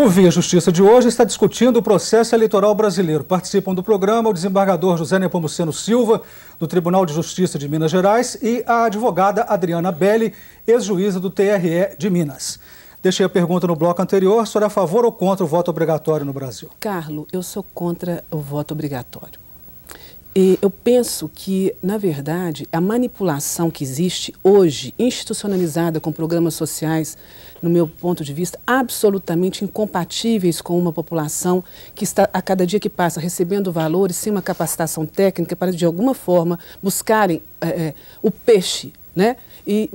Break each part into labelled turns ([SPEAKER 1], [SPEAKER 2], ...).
[SPEAKER 1] Via Justiça de hoje está discutindo o processo eleitoral brasileiro. Participam do programa o desembargador José Nepomuceno Silva, do Tribunal de Justiça de Minas Gerais, e a advogada Adriana Belli, ex-juíza do TRE de Minas. Deixei a pergunta no bloco anterior, se é a favor ou contra o voto obrigatório no Brasil?
[SPEAKER 2] Carlos, eu sou contra o voto obrigatório. E eu penso que, na verdade, a manipulação que existe hoje, institucionalizada com programas sociais, no meu ponto de vista, absolutamente incompatíveis com uma população que está, a cada dia que passa, recebendo valores sem uma capacitação técnica para, de alguma forma, buscarem o peixe, né? E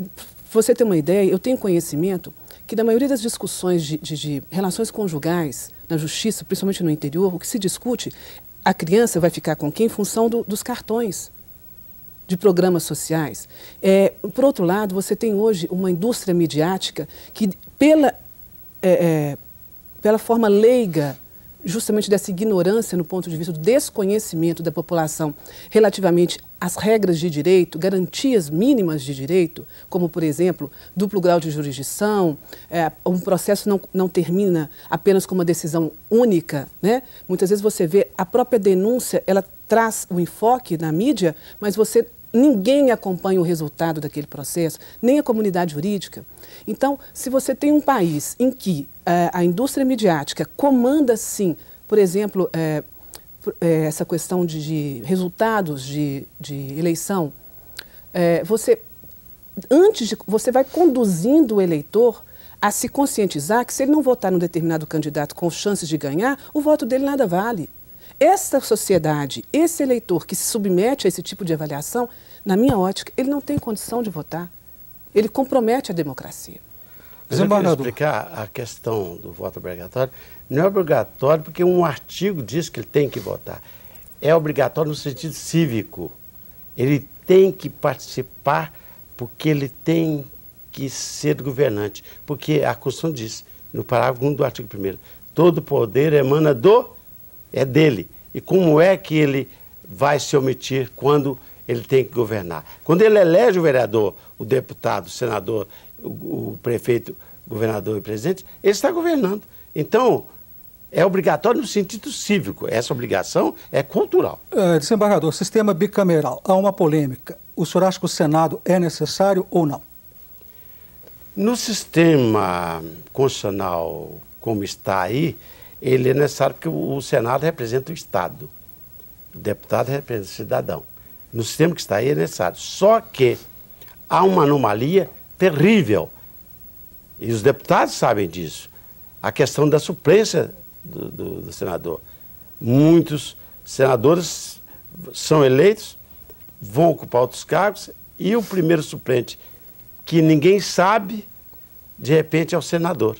[SPEAKER 2] você ter uma ideia, eu tenho conhecimento que, na maioria das discussões de relações conjugais na justiça, principalmente no interior, o que se discute, a criança vai ficar com quem em função dos cartões de programas sociais. Por outro lado, você tem hoje uma indústria midiática que, pela forma leiga, justamente dessa ignorância no ponto de vista do desconhecimento da população relativamente às regras de direito, garantias mínimas de direito, como, por exemplo, duplo grau de jurisdição, um processo não termina apenas com uma decisão única, né? Muitas vezes você vê a própria denúncia, ela traz o enfoque na mídia, mas ninguém acompanha o resultado daquele processo, nem a comunidade jurídica. Então, se você tem um país em que a indústria midiática comanda, sim, por exemplo, essa questão de resultados de eleição, você vai conduzindo o eleitor a se conscientizar que, se ele não votar num determinado candidato com chances de ganhar, o voto dele nada vale. Essa sociedade, esse eleitor que se submete a esse tipo de avaliação, na minha ótica, ele não tem condição de votar. Ele compromete a democracia.
[SPEAKER 3] Mas eu queria explicar a questão do voto obrigatório. Não é obrigatório porque um artigo diz que ele tem que votar. É obrigatório no sentido cívico. Ele tem que participar porque ele tem que ser governante. Porque a Constituição diz, no parágrafo 1 do artigo 1º, todo poder emana dele. E como é que ele vai se omitir quando ele tem que governar? Quando ele elege o vereador, o deputado, o senador, o prefeito, governador e presidente, ele está governando. Então, é obrigatório no sentido cívico. Essa obrigação é cultural.
[SPEAKER 1] Desembargador, sistema bicameral, há uma polêmica. O senhor acha que o Senado é necessário ou não?
[SPEAKER 3] No sistema constitucional como está aí, ele é necessário porque o Senado representa o Estado. O deputado representa o cidadão. No sistema que está aí é necessário. Só que há uma anomalia terrível. E os deputados sabem disso. A questão da suplência do senador. Muitos senadores são eleitos, vão ocupar outros cargos, e o primeiro suplente, que ninguém sabe, de repente é o senador.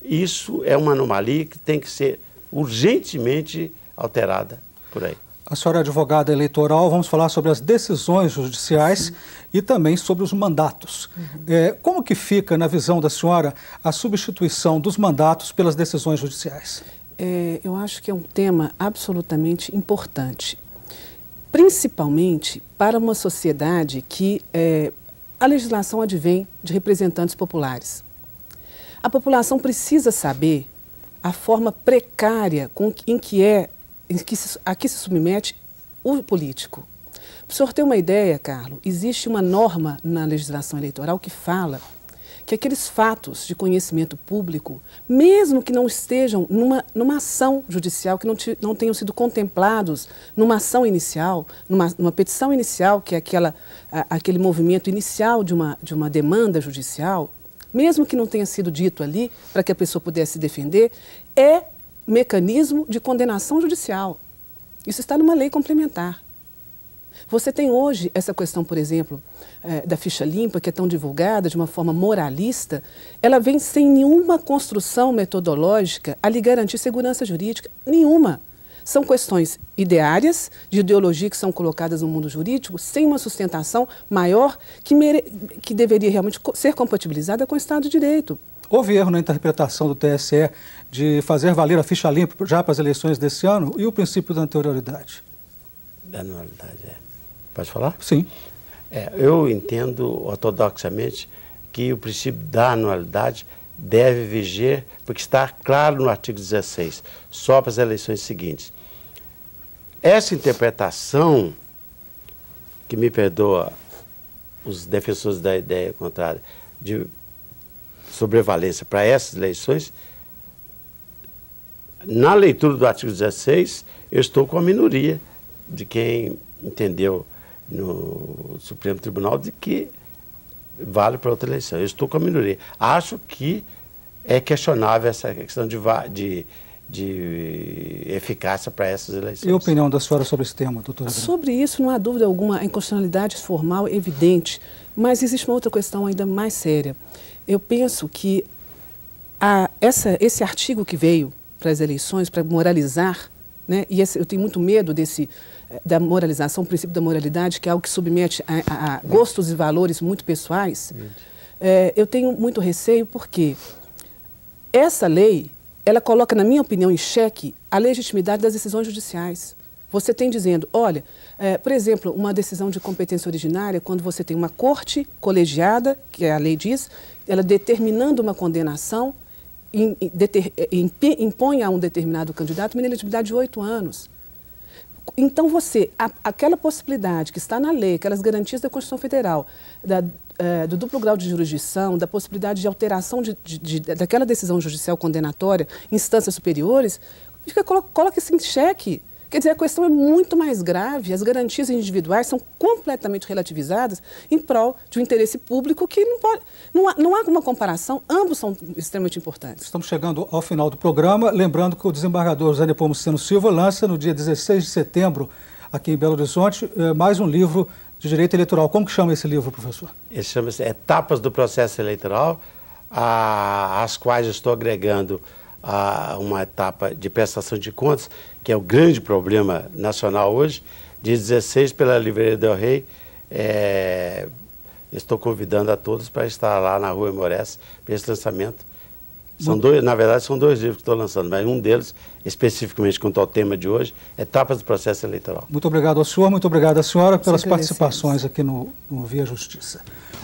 [SPEAKER 3] Isso é uma anomalia que tem que ser urgentemente alterada por aí.
[SPEAKER 1] A senhora é advogada eleitoral, vamos falar sobre as decisões judiciais. Sim. E também sobre os mandatos. Como que fica, na visão da senhora, a substituição dos mandatos pelas decisões judiciais?
[SPEAKER 2] Eu acho que é um tema absolutamente importante, principalmente para uma sociedade que a legislação advém de representantes populares. A população precisa saber a forma precária a que se submete o político. Para o senhor ter uma ideia, Carlos, existe uma norma na legislação eleitoral que fala que aqueles fatos de conhecimento público, mesmo que não estejam numa ação judicial, que não tenham sido contemplados numa ação inicial, numa petição inicial, que é aquele movimento inicial de uma demanda judicial, mesmo que não tenha sido dito ali para que a pessoa pudesse se defender, é mecanismo de condenação judicial. Isso está numa lei complementar. Você tem hoje essa questão, por exemplo, da ficha limpa, que é tão divulgada de uma forma moralista, ela vem sem nenhuma construção metodológica a lhe garantir segurança jurídica, nenhuma. São questões ideárias, de ideologia, que são colocadas no mundo jurídico, sem uma sustentação maior que deveria realmente ser compatibilizada com o Estado de Direito.
[SPEAKER 1] Houve erro na interpretação do TSE de fazer valer a ficha limpa já para as eleições desse ano e o princípio da anterioridade?
[SPEAKER 3] Da anualidade, Pode falar?
[SPEAKER 1] Sim.
[SPEAKER 3] Eu entendo ortodoxamente que o princípio da anualidade deve viger, porque está claro no artigo 16, só para as eleições seguintes. Essa interpretação, que me perdoa os defensores da ideia contrária, de sobrevalência para essas eleições, na leitura do artigo 16, eu estou com a minoria de quem entendeu no Supremo Tribunal de que vale para outra eleição. Eu estou com a minoria. Acho que é questionável essa questão de eficácia para essas eleições.
[SPEAKER 1] E a opinião da senhora sobre esse tema, doutora?
[SPEAKER 2] Sobre isso, não há dúvida alguma, a inconstitucionalidade formal é evidente, mas existe uma outra questão ainda mais séria. Eu penso que esse artigo que veio para as eleições, para moralizar, né, e eu tenho muito medo da moralização, o princípio da moralidade, que é algo que submete a gostos e valores muito pessoais. Eu tenho muito receio porque essa lei, ela coloca, na minha opinião, em xeque a legitimidade das decisões judiciais. Você tem dizendo, olha, por exemplo, uma decisão de competência originária, quando você tem uma corte colegiada, que a lei diz, ela determinando uma condenação, impõe a um determinado candidato uma inelegibilidade de 8 anos. Então, aquela possibilidade que está na lei, aquelas garantias da Constituição Federal, do duplo grau de jurisdição, da possibilidade de alteração daquela decisão judicial condenatória em instâncias superiores, coloca isso em xeque. Quer dizer, a questão é muito mais grave, as garantias individuais são completamente relativizadas em prol de um interesse público que não há uma comparação, ambos são extremamente importantes.
[SPEAKER 1] Estamos chegando ao final do programa, lembrando que o desembargador José Nepomuceno Silva lança no dia 16 de setembro, aqui em Belo Horizonte, mais um livro de direito eleitoral. Como que chama esse livro, professor?
[SPEAKER 3] Ele chama-se Etapas do Processo Eleitoral, às quais eu estou agregando uma etapa de prestação de contas, que é o grande problema nacional hoje. Dia 16, pela Livraria Del Rey, estou convidando a todos para estar lá na Rua Emorés para esse lançamento. Na verdade, são 2 livros que estou lançando, mas um deles, especificamente quanto ao tema de hoje, Etapas do Processo Eleitoral.
[SPEAKER 1] Muito obrigado ao senhor, muito obrigado à senhora pelas participações aqui no Via Justiça.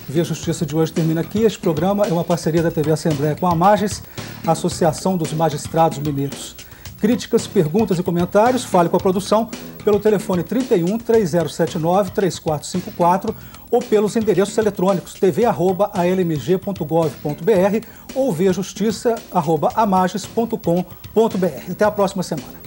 [SPEAKER 1] O Via Justiça de hoje termina aqui. Este programa é uma parceria da TV Assembleia com a Amages, a Associação dos Magistrados Mineiros. Críticas, perguntas e comentários, fale com a produção pelo telefone 31 3079 3454 ou pelos endereços eletrônicos tv@almg.gov.br ou viajustiça@amages.com.br. Até a próxima semana.